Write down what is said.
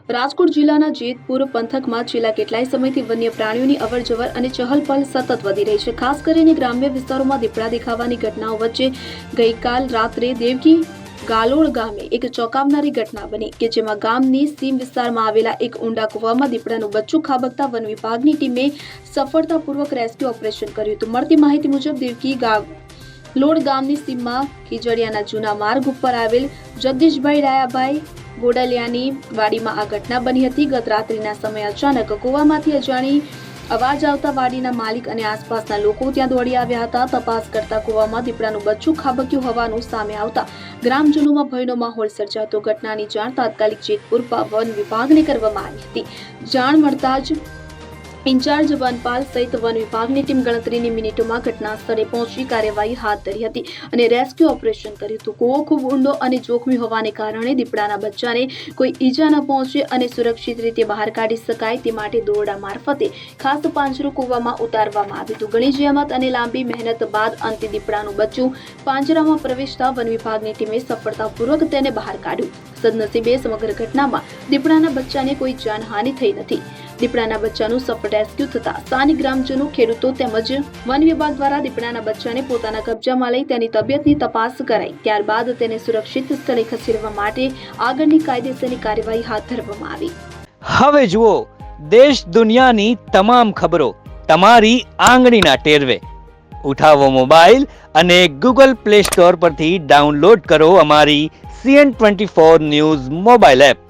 રાજકોટ જિલ્લાના જેતપુર પંથકમાં છેલ્લા કેટલાય સમયથી વન્ય પ્રાણીઓની અવરજવર અને ચહલપહલ સતત વધી રહી છે। ખાસ કરીને ગ્રામ્ય વિસ્તારોમાં દીપડા દેખાવાની ઘટનાઓ વચ્ચે ગઈકાલ રાત્રે દેવકી ગાલોડ ગામે એક ચોંકાવનારી ઘટના બની કે જેમાં ગામની સીમ વિસ્તારમાં આવેલા એક ઊંડા કૂવામાં દીપડાનું બચ્ચું ખાબકતા વન વિભાગની ટીમે સફળતાપૂર્વક રેસ્ક્યુ ઓપરેશન કર્યું હતું। મળતી માહિતી મુજબ દેવકી લોડ ગામની સીમમાં ખીજડીયાના જૂના માર્ગ ઉપર આવેલ જગદીશભાઈ ડાયાભાઈ ગોડલિયાની વાડીમાં આ ઘટના બની હતી। ગત રાત્રિના સમયે અચાનક કૂવામાંથી અજાણી અવાજ આવતા વાડીના માલિક અને આસપાસના લોકો ત્યાં દોડી આવ્યા હતા। તપાસ કરતા કૂવામાં દીપડાનું બચ્ચું ખાબક્યું હોવાનું સામે આવતા ગ્રામજનોમાં ભયનો માહોલ સર્જાતો ઘટનાની જાણ તાત્કાલિક જેતપુર વન વિભાગને કરવામાં આવી હતી। જાણ મળતા જ ઇન્ચાર્જ વનપાલ સહિત વન વિભાગની ટીમ ગણતરીની મિનિટોમાં ઘટના સ્થળે પહોંચી કાર્યવાહી હાથ ધરી હતી અને રેસ્ક્યુ ઓપરેશન કર્યું હતું। કૂવો ખૂબ ઊંડો અને જોખમી હોવાને કારણે દીપડાના બચ્ચાને કોઈ ઈજા ન પહોંચે અને સુરક્ષિત રીતે બહાર કાઢી શકાય તે માટે દોરડા મારફતે ખાસ પાંજરું કૂવામાં ઉતારવામાં આવ્યું હતું। ઘણી જહેમત અને લાંબી મહેનત બાદ અંતે દીપડાનું બચ્ચું પાંજરામાં પ્રવેશતા વન વિભાગની ટીમે સફળતાપૂર્વક તેને બહાર કાઢ્યું। સદનસીબે સમગ્ર ઘટનામાં દીપડાના બચ્ચાને કોઈ જાનહાનિ થઈ નથી। દીપડાના બચ્ચાનું સફળ રેસ્ક્યુ થતા સ્થાનિક ગ્રામજનો, ખેડૂતો તેમજ વન વિભાગ દ્વારા દીપડાના બચ્ચાને પોતાના કબજામાં લઈ તેની તબિયતની તપાસ કરાઈ। ત્યારબાદ તેને સુરક્ષિત સ્થળે ખસેડવા માટે આગળની કાયદેસરની કાર્યવાહી હાથ ધરવામાં આવી। હવે જુઓ દેશ દુનિયાની તમામ ખબરો તમારી આંગળીના ટેરવે। ઉઠાવો મોબાઈલ અને ગૂગલ પ્લે સ્ટોર પરથી ડાઉનલોડ કરો અમારી CN24 ન્યૂઝ મોબાઈલ એપ।